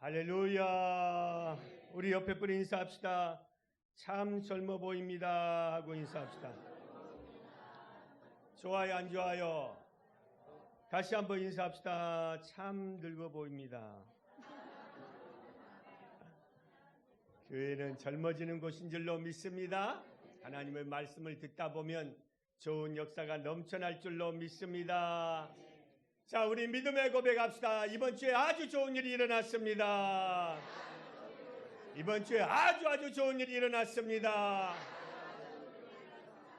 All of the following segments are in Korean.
할렐루야. 우리 옆에 분 인사합시다. 참 젊어 보입니다 하고 인사합시다. 좋아요, 안 좋아요? 다시 한번 인사합시다. 참 늙어 보입니다. 교회는 젊어지는 곳인 줄로 믿습니다. 하나님의 말씀을 듣다 보면 좋은 역사가 넘쳐날 줄로 믿습니다. 자, 우리 믿음의 고백합시다. 이번 주에 아주 좋은 일이 일어났습니다. 이번 주에 아주 좋은 일이 일어났습니다.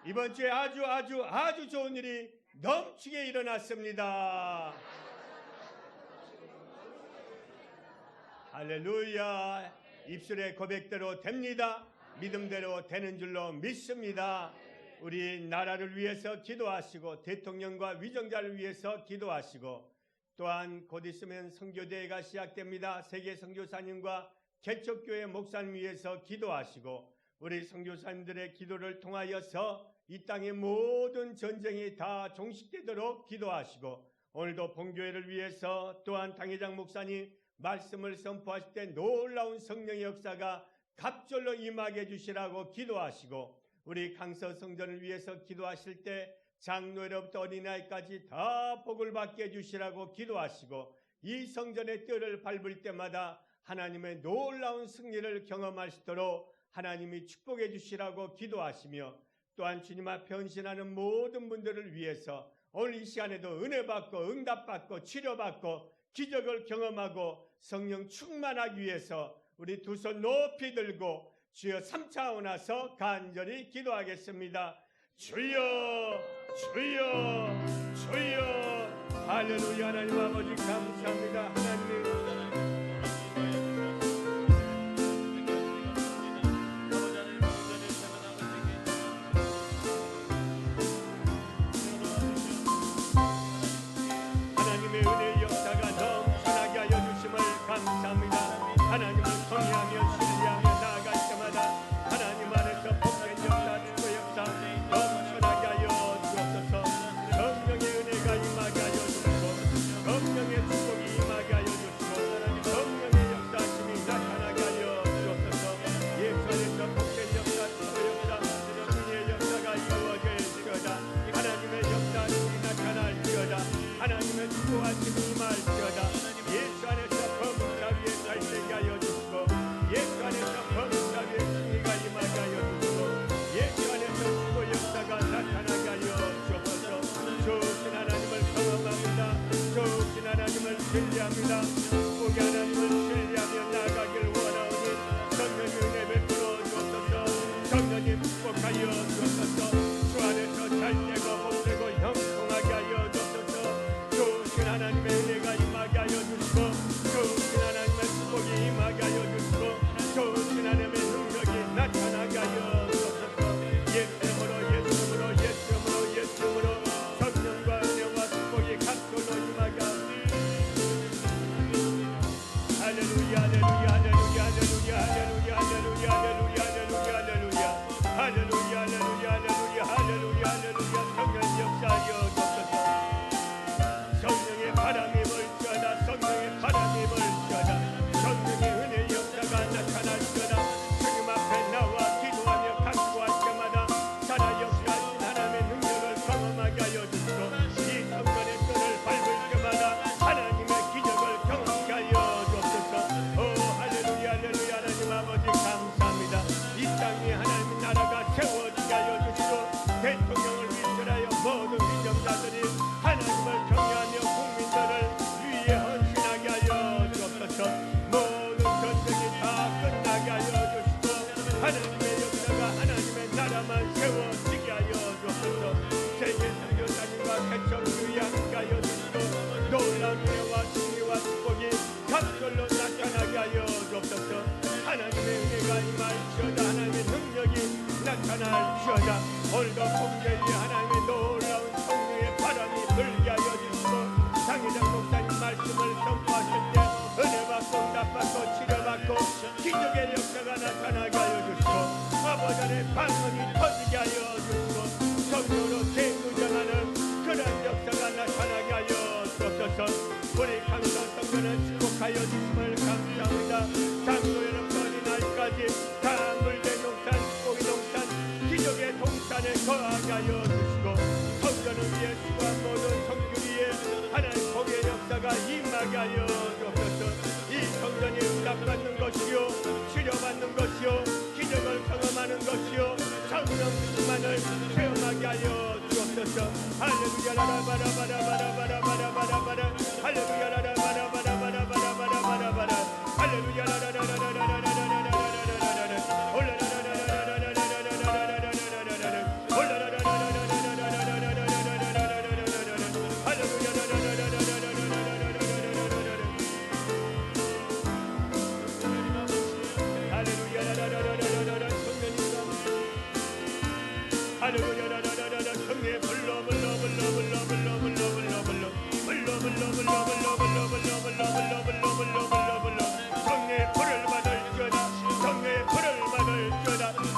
이번 주에 아주 좋은 일이 넘치게 일어났습니다. 할렐루야. 입술의 고백대로 됩니다. 믿음대로 되는 줄로 믿습니다. 우리 나라를 위해서 기도하시고 대통령과 위정자를 위해서 기도하시고 또한 곧 있으면 선교대회가 시작됩니다. 세계 선교사님과 개척교회 목사님 위해서 기도하시고 우리 선교사님들의 기도를 통하여서 이 땅의 모든 전쟁이 다 종식되도록 기도하시고 오늘도 본교회를 위해서 또한 당회장 목사님 말씀을 선포하실 때 놀라운 성령의 역사가 갑절로 임하게 해주시라고 기도하시고 우리 강서 성전을 위해서 기도하실 때 장로로부터 어린아이까지 다 복을 받게 해주시라고 기도하시고 이 성전의 뜰을 밟을 때마다 하나님의 놀라운 승리를 경험할 수 있도록 하나님이 축복해 주시라고 기도하시며 또한 주님 앞에 헌신하는 모든 분들을 위해서 오늘 이 시간에도 은혜 받고 응답 받고 치료 받고 기적을 경험하고 성령 충만하기 위해서 우리 두 손 높이 들고 주여 3차 원하서 간절히 기도하겠습니다. 주여 주여 주여. 할렐루야. 하나님 아버지 감사합니다. 하나님 하나님의 은혜의 역사가 넘쳐나게 하여 주심을 감사합니다. 하나님을 경외하며 신뢰하며 나아갈 때마다 하나님 안에서 복된 역사, 축복의 역사 넘쳐나게 하여 주옵소서. 성령의 은혜가 임하게 하여 주시고 성령의 축복이 임하게 하여 주시고 성령의 역사심이 나타나게 하여 주옵소서. 예수 안에서 복된 역사, 축복의 역사, 승리의 역사가 이루어질지어다. 하나님의 역사심이 나타날지어다. 하나님의 축복하심이 임할지어다. 예수 안에서 범사 위에 살게 하여 주시고 예수 안에서 범사 위에 승리가 임하게 하여 주시고 예수 안에서 축복 역사가 나타나게 하여 주옵소서. 좋으신 하나님을 경험합니다. 좋으신 하나님을 신뢰합니다. 축복의 하나님을 신뢰하며 나아가길 원하오니 성령의 은혜 베풀어 주옵소서. 성령님 축복하여 주옵소서. 주 안에서 잘되고 복되고 형통하게 하여 주옵소서. 좋으신 하나님의 은혜가 임하게 하여 주시고 좋으신 하나님의 축복이 임하게 하여 주시고 좋으신 하나님의 능력이 나타나게 하여 주옵소서. 예수님으로 성령과 은혜와 축복이 각별로 임하게 할렐루야 할렐루야 할렐루야 할렐루야 할렐루야 할렐루야 할렐루야 할렐루야 할렐루야 할렐루야 할렐루야 할렐루야. 성령 역사하여 주옵소서. 성령의 바람이 불지어다. 성령의 바람이 불지어다. 성령의 은혜의 역사가 나타날지어다. 주님 앞에 나와 기도하며 간구할 때마다 살아 역사하신 하나님의 능력을 경험하게 하여 주시고 이 성전의 끈을 밟을 때마다 하나님의 기적을 경험하게 하여 주옵소서. 할렐루야 할렐루야. 하나님 아버지 감사합니다. 이 땅에 하나님의 나라가 세워지게 하여 주시고 대통령을 위하여 모든 위정자들이 하나님을 경외하며 국민들을 위해 헌신하게 하여 주옵소서. 모든 전쟁이 다 끝나게 하여 주시고 하나님의 역사가 하나님의 나라만 세워지게 하여 주옵소서. 세계 선교사님과 개척교회 함께 하여 주시고 놀라운 은혜와 승리와 축복이 각별로 나타나게 하여 주옵소서. 하나님의 은혜가 임할지어다. 하나님의 능력이 나타날지어다. 오늘도 공개에 하나님의 놀라운 성령의 바람이 불게 하여 주시고 당회장 목사님 말씀을 선포하실 때 은혜 받고 응답받고 치료받고 기적의 역사가 나타나게 하여 주시고 아버지 안에 방언이 터지게 하여 주시고 성령으로 재무장하는 그런 역사가 나타나게 하여 주옵소서. 우리 강서 성전을 축복하여 주심을 감사합니다. 감사합니다. 장로여러분 어린아이까지 다 물된 동산 고기 동산 기적의 동산에 거하게 하여 주시고 성전을 위해 수고한 모든 성교리에 하나님 복의 역사가 임하게 하여 주옵소서. 이 성전이 응답받는 것이요 치료받는 것이요 기적을 경험하는 것이요 성령 충만을 체험하게 하여 주옵소서. 할렐루야 라라바라바라바라바라바라바라 할렐루야 라라바라바라바라바라바라바라 할렐루야 라라라라라라라라라라라라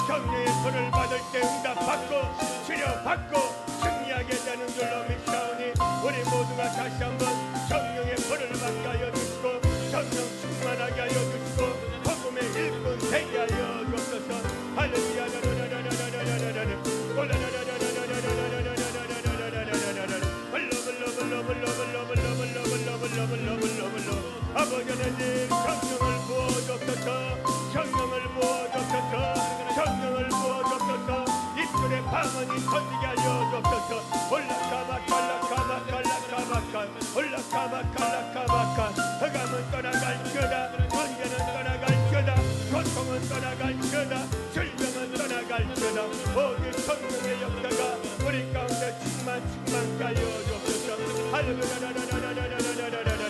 성령의 받을 때 응답받고 치료받고 승리하게 되는 줄로 믿사오니 우리 모두가 다시 한번 성령의 불을 받게 하여 주시고 성령 충만하게 하여 주시고 복음의 일꾼 되게 하여 주옵소서. 할렐루야 아버지 하나님 성령을 부어주옵소서. 성령을 부어주옵소서. 성령을 부어주옵소서. 입술의 방언이 터지게 하여 주옵소서. 올라카바칼라카바칼라카바칼 올라카바칼라카바칼 흑암은 떠나갈지어다 번개는 떠나갈지어다 고통은 떠나갈지어다 질병은 떠나갈지어다 오직 성령의 역사가 우리 가운데 충만케 하여 주옵소서. 할렐루야라라라라라라라라라라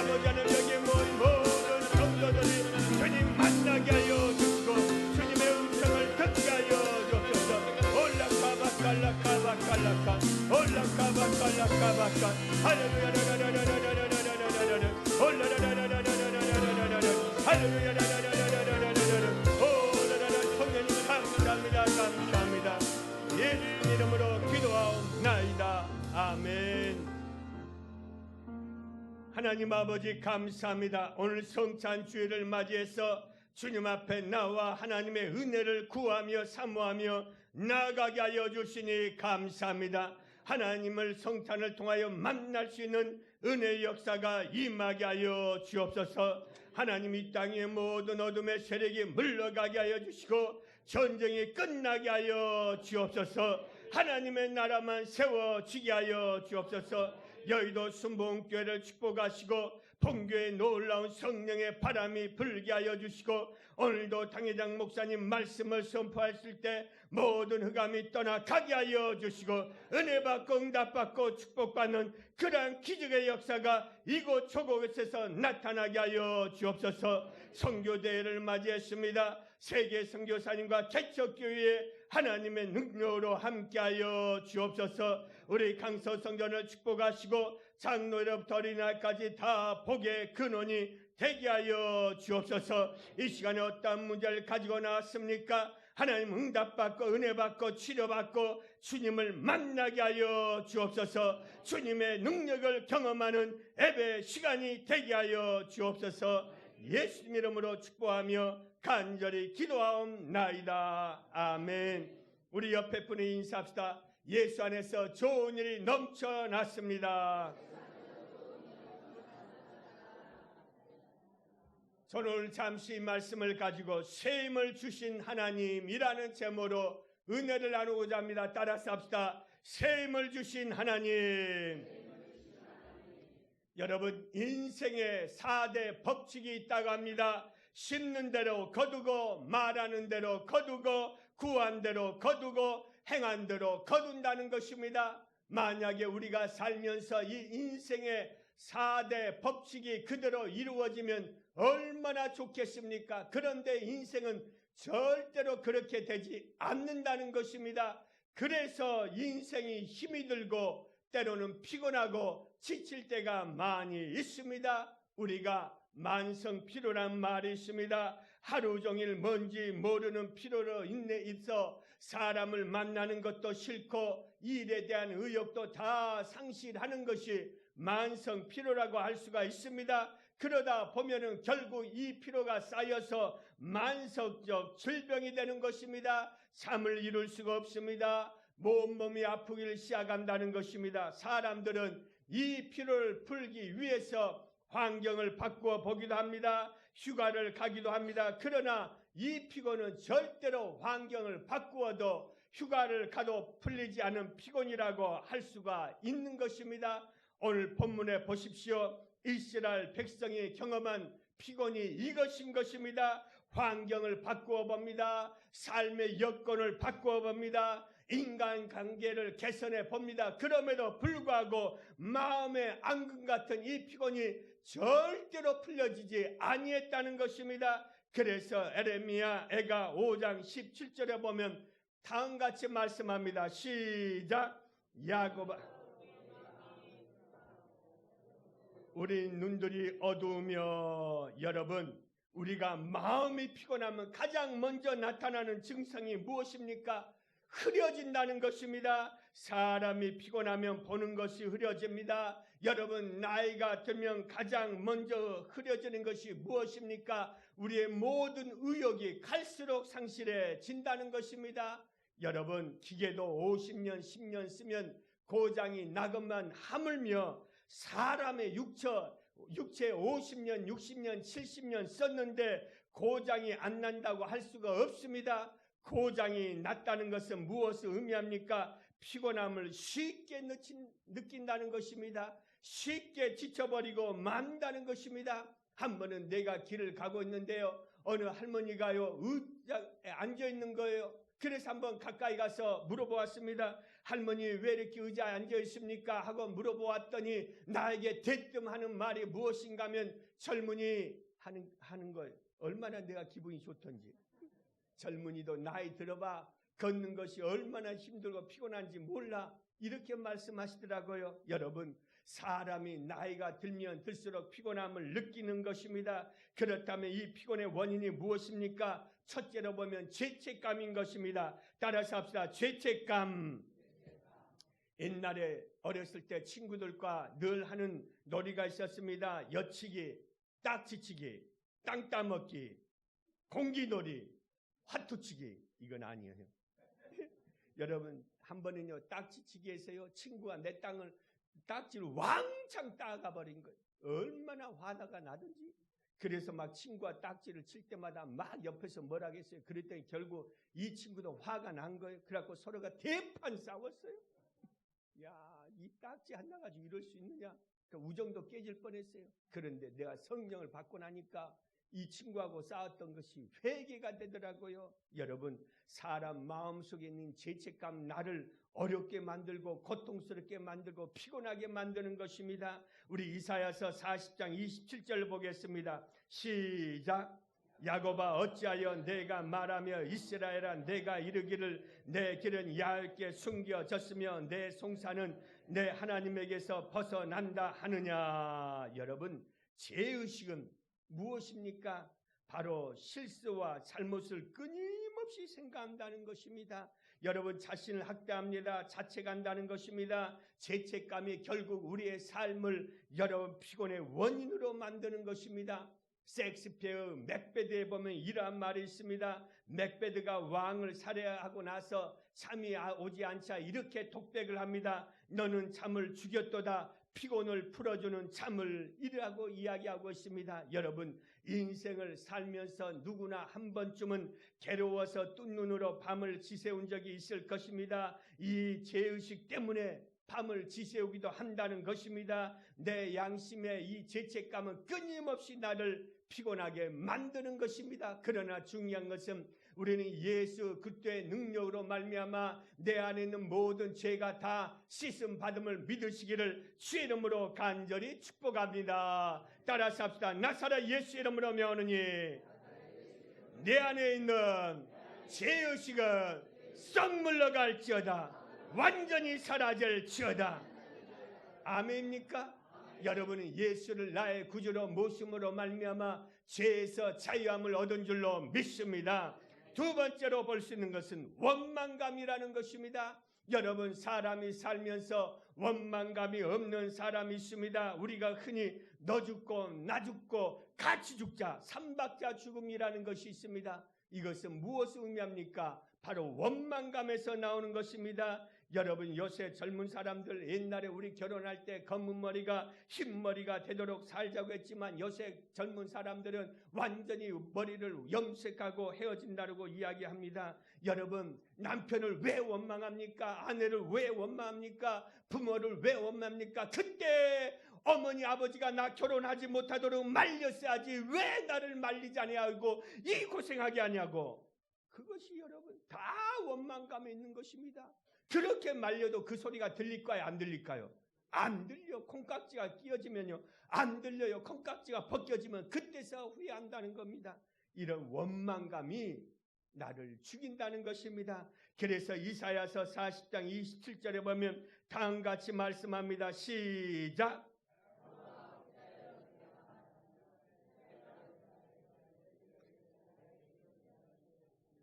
아버지 하나님 모든 성도들이 주님 만나게 하여 주시고 주님의 음성을 듣게 하여 주옵소서. 올라카바칼라카바칼라카 올라카바칼라카바칼 할렐루야 라라라라라라라라라라 올라라라라라라라라라라 할렐루야 라라라라라라라라 오라라라 성령님 감사합니다. 예수 이름으로 기도하옵나이다. 아멘. 하나님 아버지 감사합니다. 오늘 성찬 주일을 맞이해서 주님 앞에 나와 하나님의 은혜를 구하며 사모하며 나아가게 하여 주시니 감사합니다. 하나님을 성찬을 통하여 만날 수 있는 은혜의 역사가 임하게 하여 주옵소서. 하나님 이 땅의 모든 어둠의 세력이 물러가게 하여 주시고 전쟁이 끝나게 하여 주옵소서. 하나님의 나라만 세워지게 하여 주옵소서. 여의도 순복음교회를 축복하시고 본교의 놀라운 성령의 바람이 불게 하여 주시고 오늘도 당회장 목사님 말씀을 선포했을 때 모든 흑암이 떠나가게 하여 주시고 은혜 받고 응답 받고 축복받는 그러한 기적의 역사가 이곳 저곳에서 나타나게 하여 주옵소서. 선교대회를 맞이했습니다. 세계 선교사님과 개척교회에 하나님의 능력으로 함께하여 주옵소서. 우리 강서 성전을 축복하시고 장로로부터 어린아이까지 다 복의 근원이 되게 하여 주옵소서. 이 시간에 어떤 문제를 가지고 나왔습니까? 하나님 응답받고 은혜받고 치료받고 주님을 만나게 하여 주옵소서. 주님의 능력을 경험하는 예배 시간이 되게 하여 주옵소서. 예수님 이름으로 축복하며 간절히 기도하옵나이다. 아멘. 우리 옆에 분이 인사합시다. 예수 안에서 좋은 일이 넘쳐났습니다. 저는 오늘 잠시 말씀을 가지고 새 힘을 주신 하나님이라는 제목으로 은혜를 나누고자 합니다. 따라서 합시다. 새 힘을 주신 하나님. 여러분, 인생에 4대 법칙이 있다고 합니다. 심는 대로 거두고 말하는 대로 거두고 구한 대로 거두고 행한 대로 거둔다는 것입니다. 만약에 우리가 살면서 이 인생의 4대 법칙이 그대로 이루어지면 얼마나 좋겠습니까? 그런데 인생은 절대로 그렇게 되지 않는다는 것입니다. 그래서 인생이 힘이 들고 때로는 피곤하고 지칠 때가 많이 있습니다. 우리가 만성피로란 말이 있습니다. 하루 종일 뭔지 모르는 피로로 있어 사람을 만나는 것도 싫고 일에 대한 의욕도 다 상실하는 것이 만성 피로라고 할 수가 있습니다. 그러다 보면은 결국 이 피로가 쌓여서 만성적 질병이 되는 것입니다. 잠을 이룰 수가 없습니다. 몸이 아프기를 시작한다는 것입니다. 사람들은 이 피로를 풀기 위해서 환경을 바꾸어 보기도 합니다. 휴가를 가기도 합니다. 그러나 이 피곤은 절대로 환경을 바꾸어도 휴가를 가도 풀리지 않은 피곤이라고 할 수가 있는 것입니다. 오늘 본문에 보십시오. 이스라엘 백성이 경험한 피곤이 이것인 것입니다. 환경을 바꾸어 봅니다. 삶의 여건을 바꾸어 봅니다. 인간관계를 개선해 봅니다. 그럼에도 불구하고 마음의 앙금 같은 이 피곤이 절대로 풀려지지 아니했다는 것입니다. 그래서 에레미야가 5장 17절에 보면 다음같이 말씀합니다. 시작. 야곱아, 우리 눈들이 어두우며. 여러분, 우리가 마음이 피곤하면 가장 먼저 나타나는 증상이 무엇입니까? 흐려진다는 것입니다. 사람이 피곤하면 보는 것이 흐려집니다. 여러분, 나이가 들면 가장 먼저 흐려지는 것이 무엇입니까? 우리의 모든 의욕이 갈수록 상실해진다는 것입니다. 여러분, 기계도 50년, 10년 쓰면 고장이 나것만 하물며 사람의 육체 50년, 60년, 70년 썼는데 고장이 안 난다고 할 수가 없습니다. 고장이 났다는 것은 무엇을 의미합니까? 피곤함을 쉽게 느낀다는 것입니다. 쉽게 지쳐버리고 만다는 것입니다. 한 번은 내가 길을 가고 있는데요, 어느 할머니가요 의자에 앉아 있는 거예요. 그래서 한번 가까이 가서 물어보았습니다. 할머니, 왜 이렇게 의자에 앉아 있습니까? 하고 물어보았더니 나에게 대뜸하는 말이 무엇인가 하면 젊은이 하는 걸 얼마나 내가 기분이 좋던지. 젊은이도 나이 들어봐 걷는 것이 얼마나 힘들고 피곤한지 몰라, 이렇게 말씀하시더라고요. 여러분, 사람이 나이가 들면 들수록 피곤함을 느끼는 것입니다. 그렇다면 이 피곤의 원인이 무엇입니까? 첫째로 보면 죄책감인 것입니다. 따라서 합시다. 죄책감. 옛날에 어렸을 때 친구들과 늘 하는 놀이가 있었습니다. 여치기, 딱지치기, 땅 따먹기, 공기놀이, 화투치기. 이건 아니에요. 여러분, 한 번은요 딱지치기에서요 친구가 내 땅을 딱지를 왕창 따가 버린 거예요. 얼마나 화나가 나든지. 그래서 막 친구가 딱지를 칠 때마다 막 옆에서 뭐라 했어요. 그랬더니 결국 이 친구도 화가 난 거예요. 그래갖고 서로가 대판 싸웠어요. 야, 이 딱지 하나 가지고 이럴 수 있느냐. 그러니까 우정도 깨질 뻔했어요. 그런데 내가 성령을 받고 나니까 이 친구하고 싸웠던 것이 회개가 되더라고요. 여러분, 사람 마음속에 있는 죄책감, 나를 어렵게 만들고 고통스럽게 만들고 피곤하게 만드는 것입니다. 우리 이사야서 40장 27절 보겠습니다. 시작. 야곱아, 어찌하여 내가 말하며 이스라엘아 내가 이르기를 내 길은 얇게 숨겨졌으며 내 송사는 내 하나님에게서 벗어난다 하느냐. 여러분, 죄의식은 무엇입니까? 바로 실수와 잘못을 끊임없이 생각한다는 것입니다. 여러분, 자신을 학대합니다. 자책한다는 것입니다. 죄책감이 결국 우리의 삶을 여러분 피곤의 원인으로 만드는 것입니다. 셰익스피어의 맥베드에 보면 이러한 말이 있습니다. 맥베드가 왕을 살해하고 나서 잠이 오지 않자 이렇게 독백을 합니다. 너는 잠을 죽였도다. 피곤을 풀어주는 잠을 이라고 이야기하고 있습니다. 여러분, 인생을 살면서 누구나 한 번쯤은 괴로워서 뜬 눈으로 밤을 지새운 적이 있을 것입니다. 이 죄의식 때문에 밤을 지새우기도 한다는 것입니다. 내 양심의 이 죄책감은 끊임없이 나를 피곤하게 만드는 것입니다. 그러나 중요한 것은 우리는 예수 그리스도의 능력으로 말미암아 내 안에 있는 모든 죄가 다 씻음 받음을 믿으시기를 주의 이름으로 간절히 축복합니다. 따라서 합시다. 나사렛 예수 이름으로 명하노니 내 안에 있는 죄의식은 썩 물러갈지어다. 완전히 사라질지어다. 아멘입니까? 여러분은 예수를 나의 구주로 모심으로 말미암아 죄에서 자유함을 얻은 줄로 믿습니다. 두 번째로 볼 수 있는 것은 원망감이라는 것입니다. 여러분, 사람이 살면서 원망감이 없는 사람이 있습니다. 우리가 흔히 너 죽고 나 죽고 같이 죽자, 삼박자 죽음이라는 것이 있습니다. 이것은 무엇을 의미합니까? 바로 원망감에서 나오는 것입니다. 여러분, 요새 젊은 사람들, 옛날에 우리 결혼할 때 검은 머리가 흰 머리가 되도록 살자고 했지만 요새 젊은 사람들은 완전히 머리를 염색하고 헤어진다고 이야기합니다. 여러분, 남편을 왜 원망합니까? 아내를 왜 원망합니까? 부모를 왜 원망합니까? 그때 어머니 아버지가 나 결혼하지 못하도록 말렸어야지 왜 나를 말리지 아니하고 이 고생하게 하냐고. 그것이 여러분 다 원망감에 있는 것입니다. 그렇게 말려도 그 소리가 들릴까요? 안 들릴까요? 안 들려. 콩깍지가 끼어지면요 안 들려요. 콩깍지가 벗겨지면 그때서 후회한다는 겁니다. 이런 원망감이 나를 죽인다는 것입니다. 그래서 이사야서 40장 27절에 보면 다음같이 말씀합니다. 시작.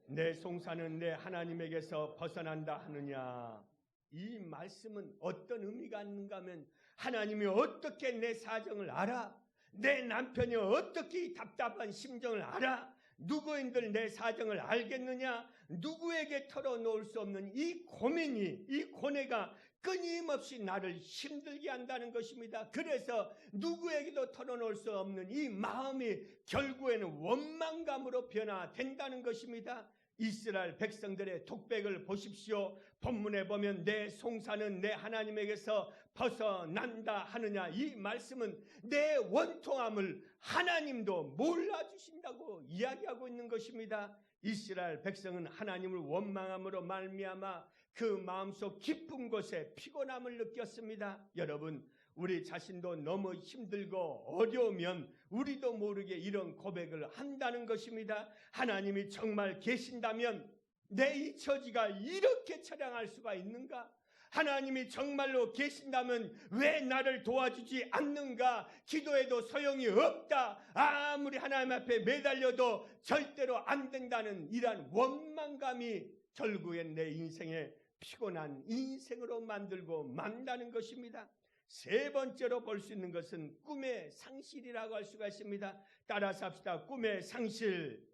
내 송사는 내 하나님에게서 벗어난다 하느냐. 이 말씀은 어떤 의미가 있는가 하면 하나님이 어떻게 내 사정을 알아? 내 남편이 어떻게 답답한 심정을 알아? 누구인들 내 사정을 알겠느냐? 누구에게 털어놓을 수 없는 이 고민이, 이 고뇌가 끊임없이 나를 힘들게 한다는 것입니다. 그래서 누구에게도 털어놓을 수 없는 이 마음이 결국에는 원망감으로 변화된다는 것입니다. 이스라엘 백성들의 독백을 보십시오. 본문에 보면 내 송사는 내 하나님에게서 벗어난다 하느냐. 이 말씀은 내 원통함을 하나님도 몰라주신다고 이야기하고 있는 것입니다. 이스라엘 백성은 하나님을 원망함으로 말미암아 그 마음속 깊은 곳에 피곤함을 느꼈습니다. 여러분, 우리 자신도 너무 힘들고 어려우면 우리도 모르게 이런 고백을 한다는 것입니다. 하나님이 정말 계신다면 내 이 처지가 이렇게 처량할 수가 있는가? 하나님이 정말로 계신다면 왜 나를 도와주지 않는가? 기도해도 소용이 없다. 아무리 하나님 앞에 매달려도 절대로 안 된다는 이러한 원망감이 결국엔 내 인생에 피곤한 인생으로 만들고 만다는 것입니다. 세 번째로 볼 수 있는 것은 꿈의 상실이라고 할 수가 있습니다. 따라서 합시다. 꿈의 상실.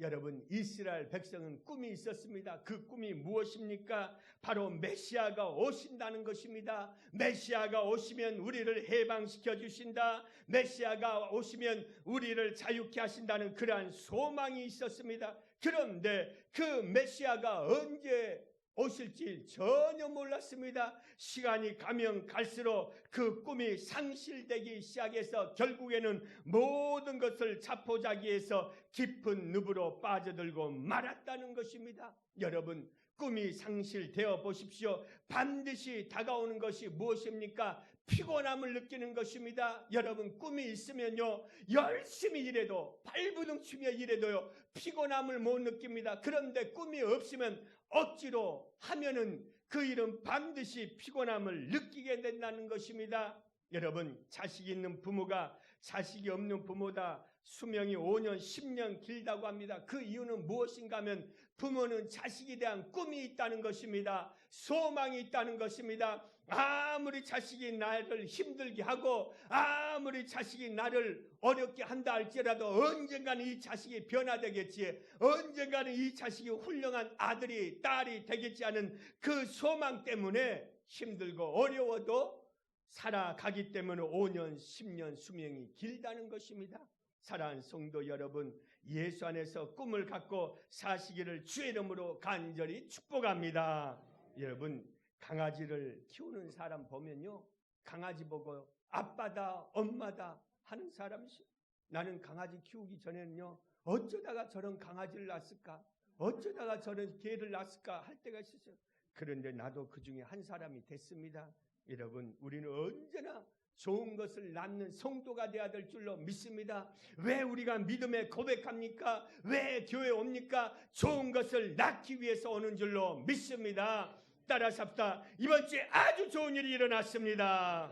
여러분, 이스라엘 백성은 꿈이 있었습니다. 그 꿈이 무엇입니까? 바로 메시아가 오신다는 것입니다. 메시아가 오시면 우리를 해방시켜 주신다. 메시아가 오시면 우리를 자유케 하신다는 그러한 소망이 있었습니다. 그런데 그 메시아가 언제 오실지 전혀 몰랐습니다. 시간이 가면 갈수록 그 꿈이 상실되기 시작해서 결국에는 모든 것을 자포자기해서 깊은 늪으로 빠져들고 말았다는 것입니다. 여러분, 꿈이 상실되어 보십시오. 반드시 다가오는 것이 무엇입니까? 피곤함을 느끼는 것입니다. 여러분, 꿈이 있으면요 열심히 일해도 발부둥 치며 일해도요 피곤함을 못 느낍니다. 그런데 꿈이 없으면 억지로 하면은 그 일은 반드시 피곤함을 느끼게 된다는 것입니다. 여러분, 자식이 있는 부모가 자식이 없는 부모다 수명이 5년 10년 길다고 합니다. 그 이유는 무엇인가 하면 부모는 자식에 대한 꿈이 있다는 것입니다. 소망이 있다는 것입니다. 아무리 자식이 나를 힘들게 하고 아무리 자식이 나를 어렵게 한다 할지라도 언젠가는 이 자식이 변화되겠지, 언젠가는 이 자식이 훌륭한 아들이 딸이 되겠지 하는 그 소망 때문에 힘들고 어려워도 살아가기 때문에 5년 10년 수명이 길다는 것입니다. 사랑하는 성도 여러분, 예수 안에서 꿈을 갖고 사시기를 주의 이름으로 간절히 축복합니다. 여러분, 강아지를 키우는 사람 보면요 강아지 보고 아빠다 엄마다 하는 사람이 있어요. 나는 강아지 키우기 전에는요 어쩌다가 저런 강아지를 낳았을까, 어쩌다가 저런 개를 낳았을까 할 때가 있었어요. 그런데 나도 그 중에 한 사람이 됐습니다. 여러분, 우리는 언제나 좋은 것을 낳는 성도가 되어야 될 줄로 믿습니다. 왜 우리가 믿음에 고백합니까? 왜 교회에 옵니까? 좋은 것을 낳기 위해서 오는 줄로 믿습니다. 따라서 합시다. 이번 주에 아주 좋은 일이 일어났습니다.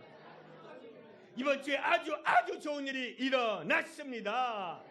이번 주에 아주 좋은 일이 일어났습니다.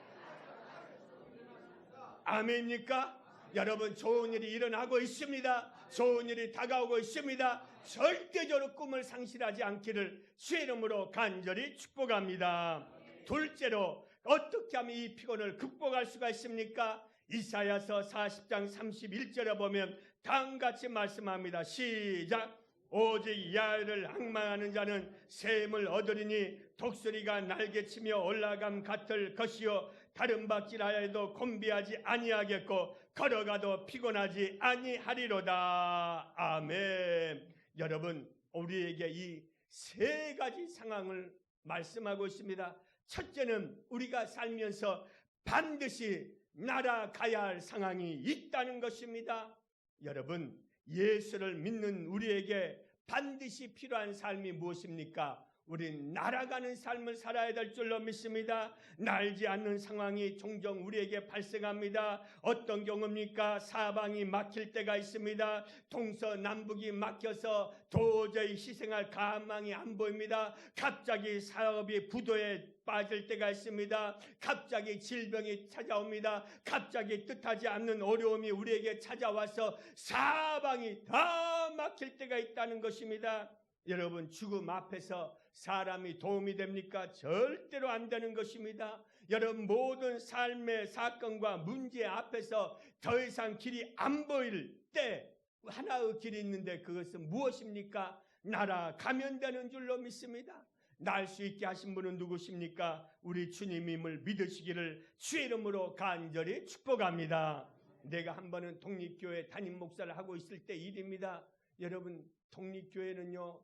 아멘입니까? 여러분, 좋은 일이 일어나고 있습니다. 좋은 일이 다가오고 있습니다. 절대적으로 꿈을 상실하지 않기를 주의 이름으로 간절히 축복합니다. 둘째로, 어떻게 하면 이 피곤을 극복할 수가 있습니까? 이사야서 40장 31절에 보면 다음같이 말씀합니다. 시작. 오직 야훼를 앙망하는 자는 샘을 얻으리니 독수리가 날개치며 올라감 같을 것이요 다른 박질하여도 곤비하지 아니하겠고 걸어가도 피곤하지 아니하리로다. 아멘. 여러분, 우리에게 이 세 가지 상황을 말씀하고 있습니다. 첫째는 우리가 살면서 반드시 날아가야 할 상황이 있다는 것입니다. 여러분, 예수를 믿는 우리에게 반드시 필요한 삶이 무엇입니까? 우린 날아가는 삶을 살아야 될 줄로 믿습니다. 날지 않는 상황이 종종 우리에게 발생합니다. 어떤 경우입니까? 사방이 막힐 때가 있습니다. 동서남북이 막혀서 도저히 희생할 가망이 안 보입니다. 갑자기 사업이 부도에 빠질 때가 있습니다. 갑자기 질병이 찾아옵니다. 갑자기 뜻하지 않는 어려움이 우리에게 찾아와서 사방이 다 막힐 때가 있다는 것입니다. 여러분, 죽음 앞에서 사람이 도움이 됩니까? 절대로 안 되는 것입니다. 여러분, 모든 삶의 사건과 문제 앞에서 더 이상 길이 안 보일 때 하나의 길이 있는데 그것은 무엇입니까? 날아가면 되는 줄로 믿습니다. 날 수 있게 하신 분은 누구십니까? 우리 주님임을 믿으시기를 주의 이름으로 간절히 축복합니다. 내가 한 번은 독립교회 담임 목사를 하고 있을 때 일입니다. 여러분, 독립교회는요,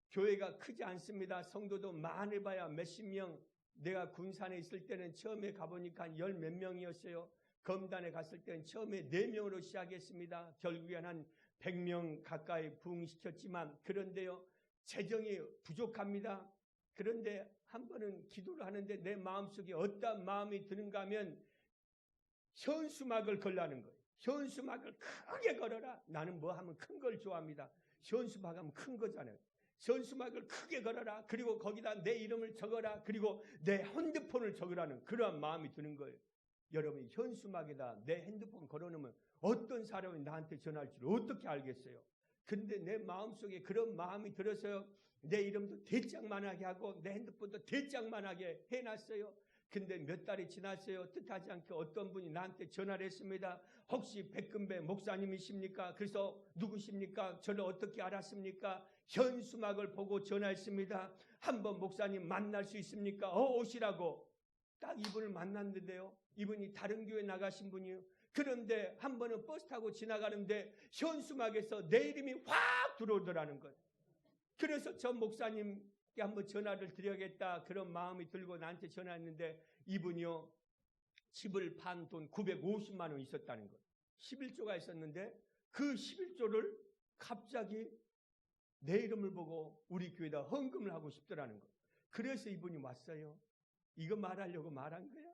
교회가 크지 않습니다. 성도도 많이 봐야 몇십 명. 내가 군산에 있을 때는 처음에 가보니까 한 열 몇 명이었어요. 검단에 갔을 때는 처음에 4명으로 시작했습니다. 결국엔 한 100명 가까이 부흥시켰지만, 그런데요, 재정이 부족합니다. 그런데 한 번은 기도를 하는데 내 마음속에 어떤 마음이 드는가 하면 현수막을 걸라는 거예요. 현수막을 크게 걸어라. 나는 뭐 하면 큰 걸 좋아합니다. 현수막 하면 큰 거잖아요. 현수막을 크게 걸어라. 그리고 거기다 내 이름을 적어라. 그리고 내 핸드폰을 적으라는 그러한 마음이 드는 거예요. 여러분, 현수막에다 내 핸드폰 걸어놓으면 어떤 사람이 나한테 전화할 줄 어떻게 알겠어요? 근데 내 마음속에 그런 마음이 들어서요, 내 이름도 대장만하게 하고 내 핸드폰도 대장만하게 해놨어요. 근데 몇 달이 지났어요. 뜻하지 않게 어떤 분이 나한테 전화를 했습니다. 혹시 백금배 목사님이십니까? 그래서 누구십니까? 저를 어떻게 알았습니까? 현수막을 보고 전화했습니다. 한번 목사님 만날 수 있습니까? 오시라고. 딱 이분을 만났는데요, 이분이 다른 교회 나가신 분이에요. 그런데 한 번은 버스 타고 지나가는데 현수막에서 내 이름이 확 들어오더라는 거예요. 그래서 저 목사님께 한번 전화를 드려야겠다 그런 마음이 들고 나한테 전화했는데, 이분이요, 집을 판 돈 950만 원 있었다는 거예요. 11조가 있었는데 그 11조를 갑자기 내 이름을 보고 우리 교회에다 헌금을 하고 싶더라는 거예요. 그래서 이분이 왔어요. 이거 말하려고 말한 거야?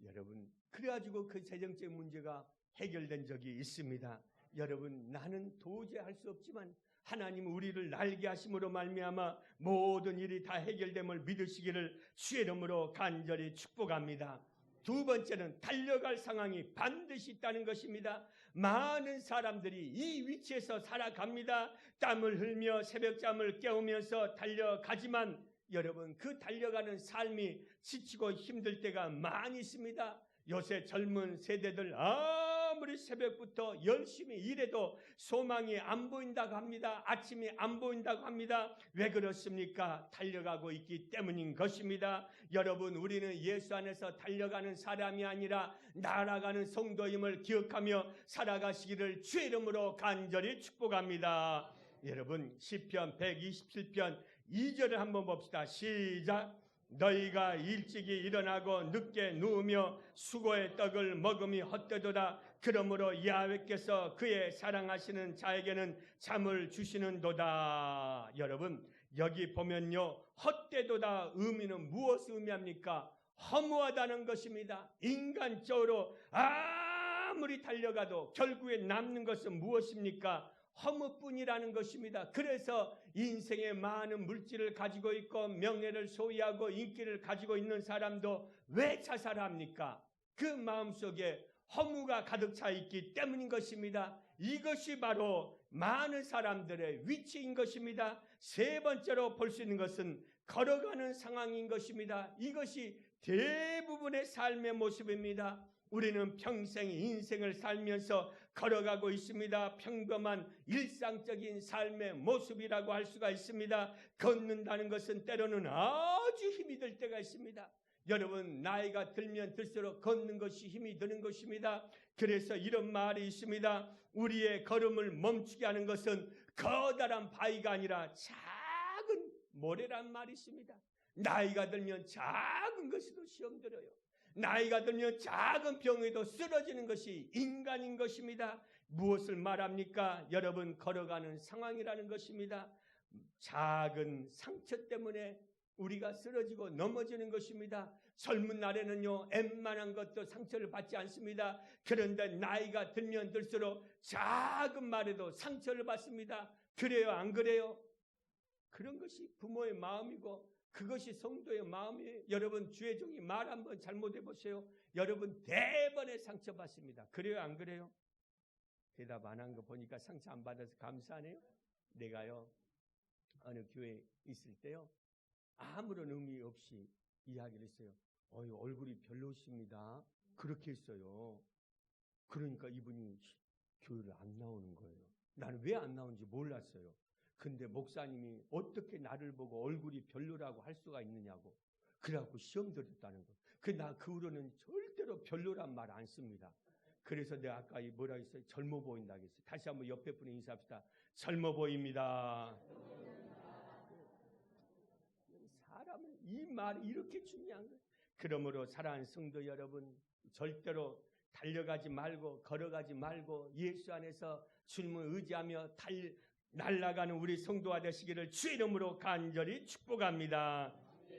여러분, 그래가지고 그 재정적 문제가 해결된 적이 있습니다. 여러분, 나는 도저히 할 수 없지만 하나님 우리를 날게 하심으로 말미암아 모든 일이 다 해결됨을 믿으시기를 주의 이름으로 간절히 축복합니다. 두 번째는 달려갈 상황이 반드시 있다는 것입니다. 많은 사람들이 이 위치에서 살아갑니다. 땀을 흘며 새벽잠을 깨우면서 달려가지만 여러분, 그 달려가는 삶이 지치고 힘들 때가 많이 있습니다. 요새 젊은 세대들 아무리 새벽부터 열심히 일해도 소망이 안 보인다고 합니다. 아침이 안 보인다고 합니다. 왜 그렇습니까? 달려가고 있기 때문인 것입니다. 여러분, 우리는 예수 안에서 달려가는 사람이 아니라 날아가는 성도임을 기억하며 살아가시기를 주의 이름으로 간절히 축복합니다. 여러분, 시편 127편 2절을 한번 봅시다. 시작. 너희가 일찍이 일어나고 늦게 누우며 수고의 떡을 먹음이 헛되도다. 그러므로 야훼께서 그의 사랑하시는 자에게는 잠을 주시는도다. 여러분, 여기 보면요, 헛되도다 의미는 무엇을 의미합니까? 허무하다는 것입니다. 인간적으로 아무리 달려가도 결국에 남는 것은 무엇입니까? 허무뿐이라는 것입니다. 그래서 인생의 많은 물질을 가지고 있고 명예를 소유하고 인기를 가지고 있는 사람도 왜 자살합니까? 그 마음속에 허무가 가득 차 있기 때문인 것입니다. 이것이 바로 많은 사람들의 위치인 것입니다. 세 번째로 볼 수 있는 것은 걸어가는 상황인 것입니다. 이것이 대부분의 삶의 모습입니다. 우리는 평생 인생을 살면서 걸어가고 있습니다. 평범한 일상적인 삶의 모습이라고 할 수가 있습니다. 걷는다는 것은 때로는 아주 힘이 들 때가 있습니다. 여러분, 나이가 들면 들수록 걷는 것이 힘이 드는 것입니다. 그래서 이런 말이 있습니다. 우리의 걸음을 멈추게 하는 것은 커다란 바위가 아니라 작은 모래란 말이 있습니다. 나이가 들면 작은 것에도 시험 들어요. 나이가 들면 작은 병에도 쓰러지는 것이 인간인 것입니다. 무엇을 말합니까? 여러분, 걸어가는 상황이라는 것입니다. 작은 상처 때문에 우리가 쓰러지고 넘어지는 것입니다. 젊은 날에는요, 웬만한 것도 상처를 받지 않습니다. 그런데 나이가 들면 들수록 작은 말에도 상처를 받습니다. 그래요, 안 그래요? 그런 것이 부모의 마음이고 그것이 성도의 마음이에요. 여러분, 주의 종이 말 한번 잘못해 보세요. 여러분, 대번에 상처받습니다. 그래요, 안 그래요? 대답 안 한 거 보니까 상처 안 받아서 감사하네요. 내가요, 어느 교회에 있을 때요, 아무런 의미 없이 이야기를 했어요. 얼굴이 별로십니다. 그렇게 했어요. 그러니까 이분이 교회를 안 나오는 거예요. 나는 왜 안 나오는지 몰랐어요. 근데 목사님이 어떻게 나를 보고 얼굴이 별로라고 할 수가 있느냐고. 그래갖고 시험 들었다는 거예요. 나 그 후로는 절대로 별로란 말 안 씁니다. 그래서 내가 아까 뭐라 했어요? 젊어 보인다고 했어요. 다시 한번 옆에 분에 인사합시다. 젊어 보입니다. 사람은 이 말이 이렇게 중요한 거예요. 그러므로 사랑하는 성도 여러분, 절대로 달려가지 말고 걸어가지 말고 예수 안에서 주님을 의지하며 날아가는 우리 성도가 되시기를 주의 이름으로 간절히 축복합니다.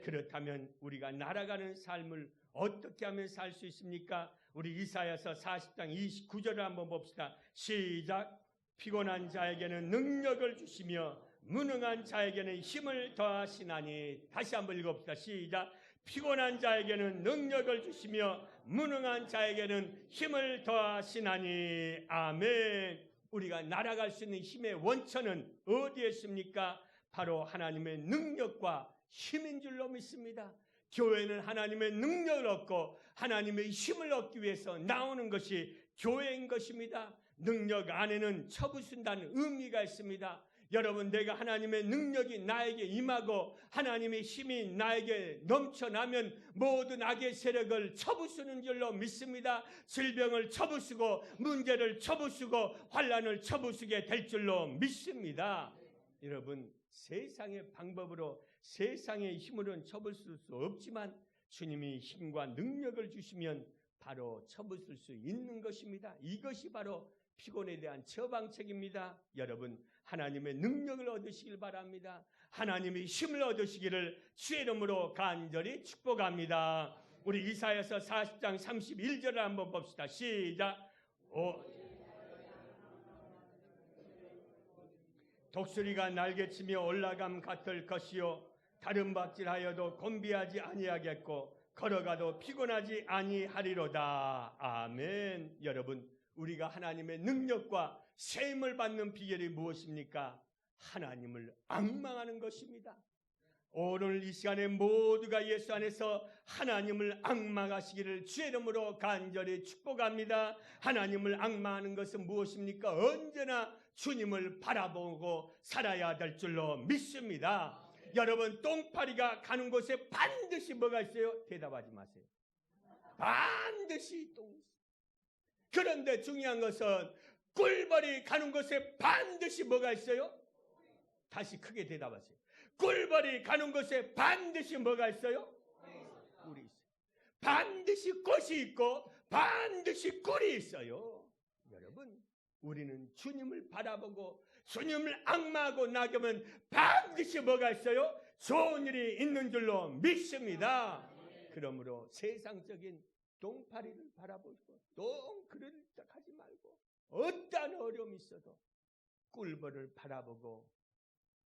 그렇다면 우리가 날아가는 삶을 어떻게 하면 살 수 있습니까? 우리 이사야서 40장 29절을 한번 봅시다. 시작. 피곤한 자에게는 능력을 주시며 무능한 자에게는 힘을 더하시나니. 다시 한번 읽어봅시다. 시작. 피곤한 자에게는 능력을 주시며 무능한 자에게는 힘을 더하시나니. 아멘. 우리가 날아갈 수 있는 힘의 원천은 어디에 있습니까? 바로 하나님의 능력과 힘인 줄로 믿습니다. 교회는 하나님의 능력을 얻고 하나님의 힘을 얻기 위해서 나오는 것이 교회인 것입니다. 능력 안에는 쳐부순다는 의미가 있습니다. 여러분, 내가 하나님의 능력이 나에게 임하고 하나님의 힘이 나에게 넘쳐나면 모든 악의 세력을 쳐부수는 줄로 믿습니다. 질병을 쳐부수고 문제를 쳐부수고 환난을 쳐부수게 될 줄로 믿습니다. 여러분, 세상의 방법으로 세상의 힘으로는 쳐부술 수 없지만 주님이 힘과 능력을 주시면 바로 쳐부술 수 있는 것입니다. 이것이 바로 피곤에 대한 처방책입니다. 여러분, 하나님의 능력을 얻으시길 바랍니다. 하나님의 힘을 얻으시기를 주의 이름으로 간절히 축복합니다. 우리 이사야서 40장 31절을 한번 봅시다. 시작. 독수리가 날개치며 올라감 같을 것이요 다른 박질하여도 곤비하지 아니하겠고 걸어가도 피곤하지 아니하리로다. 아멘. 여러분, 우리가 하나님의 능력과 세임을 받는 비결이 무엇입니까? 하나님을 앙망하는 것입니다. 오늘 이 시간에 모두가 예수 안에서 하나님을 앙망하시기를 주의 이름으로 간절히 축복합니다. 하나님을 앙망하는 것은 무엇입니까? 언제나 주님을 바라보고 살아야 될 줄로 믿습니다. 여러분, 똥파리가 가는 곳에 반드시 뭐가 있어요? 대답하지 마세요. 반드시 똥이 있어요. 그런데 중요한 것은 꿀벌이 가는 곳에 반드시 뭐가 있어요? 다시 크게 대답하세요. 꿀벌이 가는 곳에 반드시 뭐가 있어요? 꿀이 있어요. 반드시 꽃이 있고 반드시 꿀이 있어요. 여러분, 우리는 주님을 바라보고 주님을 앙망하고 나가면 반드시 뭐가 있어요? 좋은 일이 있는 줄로 믿습니다. 그러므로 세상적인 똥파리를 바라보고 그럴 딱 하지 말고 어떠한 어려움이 있어도 꿀벌을 바라보고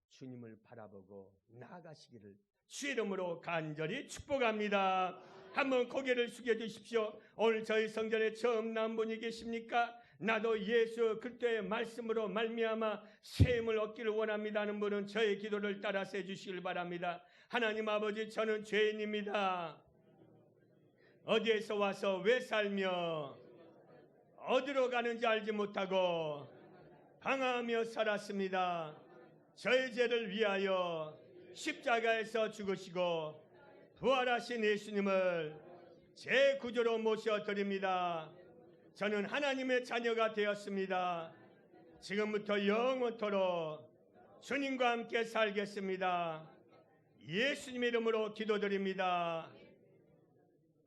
주님을 바라보고 나아가시기를 주 이름으로 간절히 축복합니다. 한번 고개를 숙여 주십시오. 오늘 저희 성전에 처음 나온 분이 계십니까? 나도 예수 그리스도의 말씀으로 말미암아 셈을 얻기를 원합니다 하는 분은 저의 기도를 따라서 해주시길 바랍니다. 하나님 아버지, 저는 죄인입니다. 어디에서 와서 왜 살며 어디로 가는지 알지 못하고 방황하며 살았습니다. 저의 죄를 위하여 십자가에서 죽으시고 부활하신 예수님을 제 구주로 모셔드립니다. 저는 하나님의 자녀가 되었습니다. 지금부터 영원토록 주님과 함께 살겠습니다. 예수님 이름으로 기도드립니다.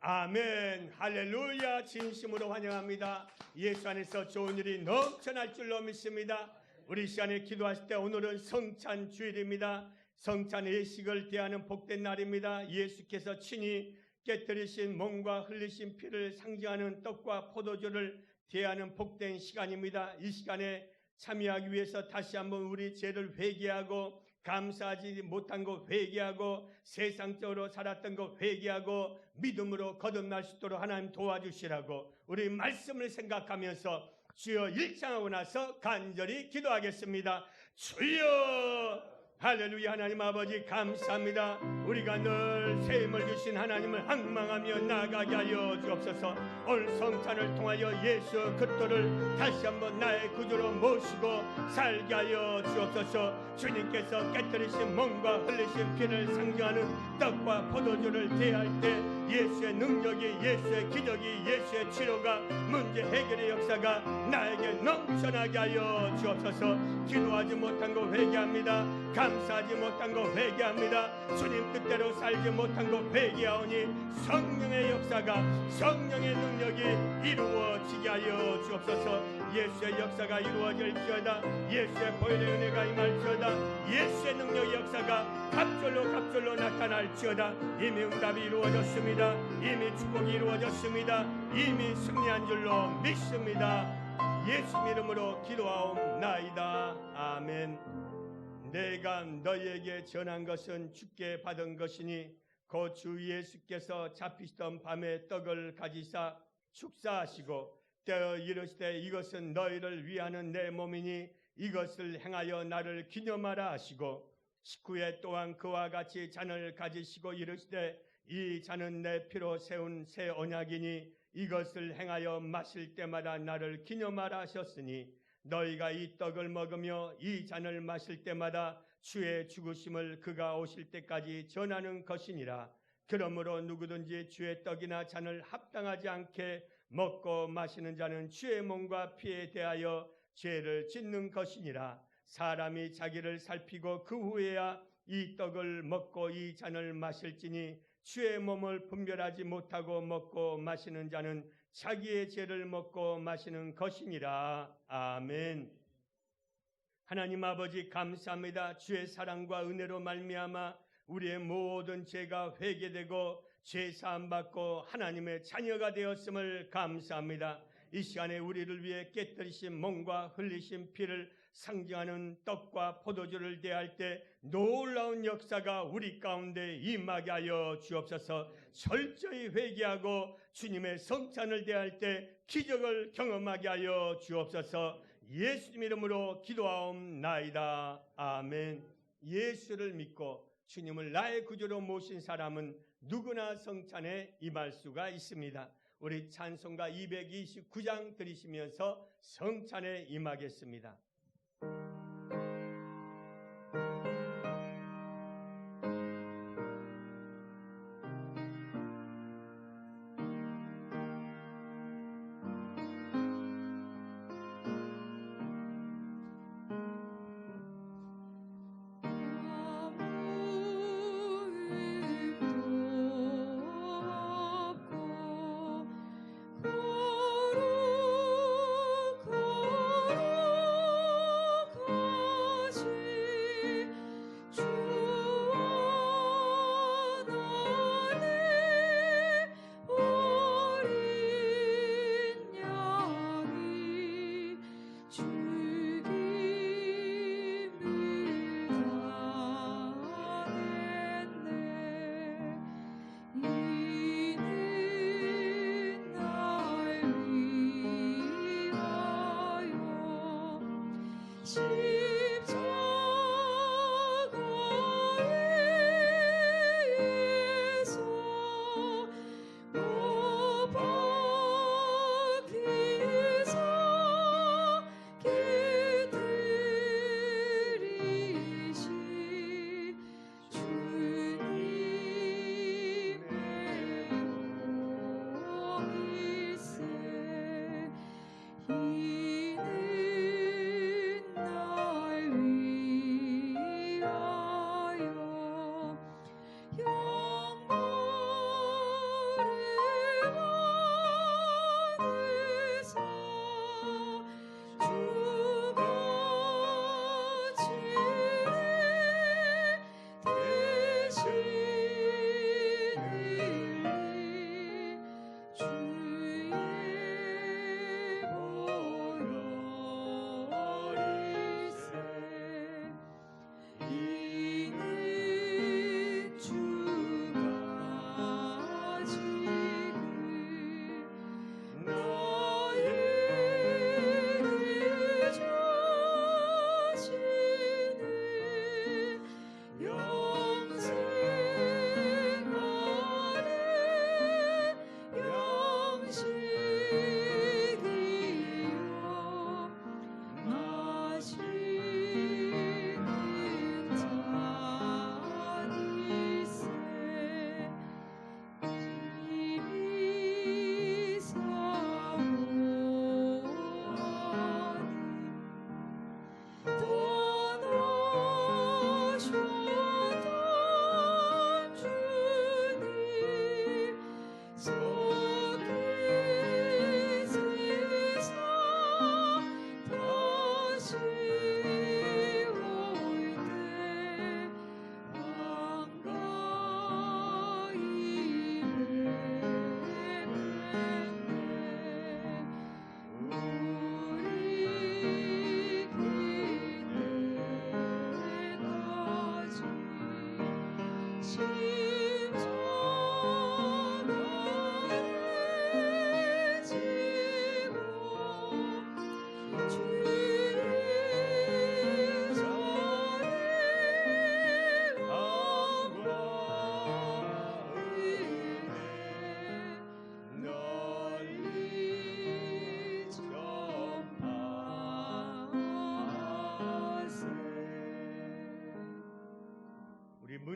아멘. 할렐루야. 진심으로 환영합니다. 예수 안에서 좋은 일이 넘쳐날 줄로 믿습니다. 우리 시간에 기도하실 때 오늘은 성찬 주일입니다. 성찬 예식을 대하는 복된 날입니다. 예수께서 친히 깨뜨리신 몸과 흘리신 피를 상징하는 떡과 포도주를 대하는 복된 시간입니다. 이 시간에 참여하기 위해서 다시 한번 우리 죄를 회개하고 감사하지 못한 것 회개하고 세상적으로 살았던 것 회개하고 믿음으로 거듭날 수 있도록 하나님 도와주시라고 우리 말씀을 생각하면서 주여 일창하고 나서 간절히 기도하겠습니다. 주여, 할렐루야. 하나님 아버지 감사합니다. 우리가 늘 세임을 주신 하나님을 항망하며 나아가게 하여 주옵소서. 오늘 성찬을 통하여 예수 그리스도를 다시 한번 나의 구주로 모시고 살게 하여 주옵소서. 주님께서 깨뜨리신 몸과 흘리신 피를 상징하는 떡과 포도주를 대할 때 예수의 능력이, 예수의 기적이, 예수의 치료가, 문제 해결의 역사가 나에게 넘쳐나게 하여 주옵소서. 기도하지 못한 거 회개합니다. 감사하지 못한 거 회개합니다. 주님 뜻대로 살지 못한 거 회개하오니 성령의 역사가, 성령의 능력이 이루어지게 하여 주옵소서. 예수의 역사가 이루어질지어다. 예수의 보혈의 은혜가 임할지어다. 예수의 능력의 역사가 갑절로 나타날지어다. 이미 응답이 이루어졌습니다. 이미 축복이 이루어졌습니다. 이미 승리한 줄로 믿습니다. 예수 이름으로 기도하옵나이다. 아멘. 내가 너희에게 전한 것은 주께 받은 것이니 곧 주 예수께서 잡히시던 밤에 떡을 가지사 축사하시고 떼어 이르시되 이것은 너희를 위하는 내 몸이니 이것을 행하여 나를 기념하라 하시고 식후에 또한 그와 같이 잔을 가지시고 이르시되 이 잔은 내 피로 세운 새 언약이니 이것을 행하여 마실 때마다 나를 기념하라 하셨으니 너희가 이 떡을 먹으며 이 잔을 마실 때마다 주의 죽으심을 그가 오실 때까지 전하는 것이니라. 그러므로 누구든지 주의 떡이나 잔을 합당하지 않게 먹고 마시는 자는 주의 몸과 피에 대하여 죄를 짓는 것이니라. 사람이 자기를 살피고 그 후에야 이 떡을 먹고 이 잔을 마실지니 주의 몸을 분별하지 못하고 먹고 마시는 자는 자기의 죄를 먹고 마시는 것이니라. 아멘. 하나님 아버지 감사합니다. 주의 사랑과 은혜로 말미암아 우리의 모든 죄가 회개되고 죄 사함 받고 하나님의 자녀가 되었음을 감사합니다. 이 시간에 우리를 위해 깨뜨리신 몸과 흘리신 피를 상징하는 떡과 포도주를 대할 때 놀라운 역사가 우리 가운데 임하게 하여 주옵소서. 철저히 회개하고 주님의 성찬을 대할 때 기적을 경험하게 하여 주옵소서. 예수님 이름으로 기도하옵나이다. 아멘. 예수를 믿고 주님을 나의 구주로 모신 사람은 누구나 성찬에 임할 수가 있습니다. 우리 찬송가 229장 들으시면서 성찬에 임하겠습니다.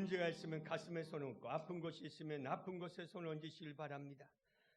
문제가 있으면 가슴에 손 얹고 아픈 곳이 있으면 아픈 곳에 손 얹으시길 바랍니다.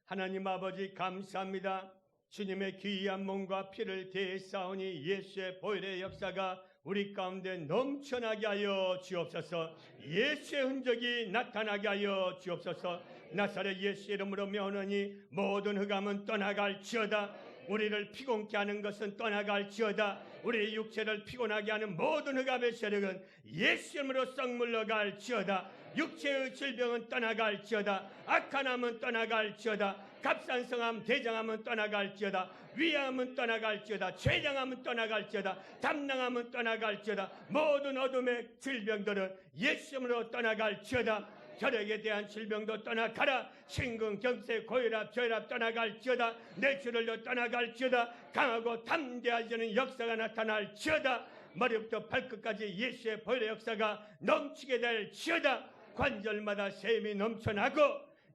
하나님 아버지 감사합니다. 주님의 귀한 몸과 피를 대해 싸우니 예수의 보혈의 역사가 우리 가운데 넘쳐나게 하여 주옵소서. 예수의 흔적이 나타나게 하여 주옵소서. 나사렛 예수의 이름으로 명하노니 모든 흑암은 떠나갈지어다. 우리를 피곤케 하는 것은 떠나갈지어다. 우리의 육체를 피곤하게 하는 모든 흑암의 세력은 예수 이름으로 썩 물러갈지어다. 육체의 질병은 떠나갈지어다. 악한 암은 떠나갈지어다. 갑산성암, 대장암은 떠나갈지어다. 위암은 떠나갈지어다. 췌장암은 떠나갈지어다. 담낭암은 떠나갈지어다. 모든 어둠의 질병들은 예수 이름으로 떠나갈지어다. 혈액에 대한 질병도 떠나가라. 심근경색, 고혈압, 저혈압 떠나갈지어다. 뇌출혈도 떠나갈지어다. 강하고 담대하시는 역사가 나타날지어다. 머리부터 발끝까지 예수의 보혈의 역사가 넘치게 될지어다. 관절마다 샘이 넘쳐나고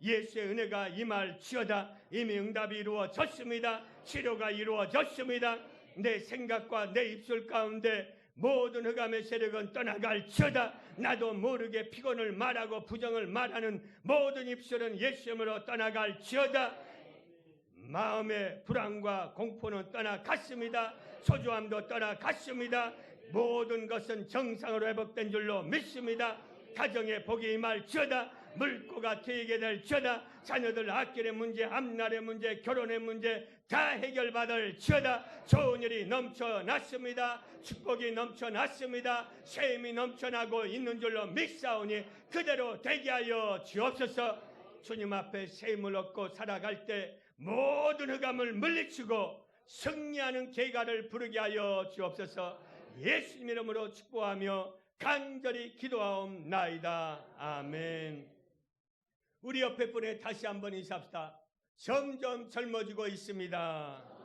예수의 은혜가 임할지어다. 이미 응답이 이루어졌습니다. 치료가 이루어졌습니다. 내 생각과 내 입술 가운데 모든 흑암의 세력은 떠나갈지어다. 나도 모르게 피곤을 말하고 부정을 말하는 모든 입술은 예수 이름으로 떠나갈지어다. 마음의 불안과 공포는 떠나갔습니다. 초조함도 떠나갔습니다. 모든 것은 정상으로 회복된 줄로 믿습니다. 가정의 복이 임할지어다. 물고가 트이게 될지어다. 자녀들 학교의 문제, 앞날의 문제, 결혼의 문제 다 해결받을지어다. 좋은 일이 넘쳐났습니다. 축복이 넘쳐났습니다. 셈이 넘쳐나고 있는 줄로 믿사오니 그대로 되게 하여 주옵소서. 주님 앞에 셈을 얻고 살아갈 때 모든 흑암을 물리치고 승리하는 계가를 부르게 하여 주옵소서. 예수님 이름으로 축복하며 간절히 기도하옵나이다. 아멘. 우리 옆에 분에 다시 한번 인사합시다. 점점 젊어지고 있습니다.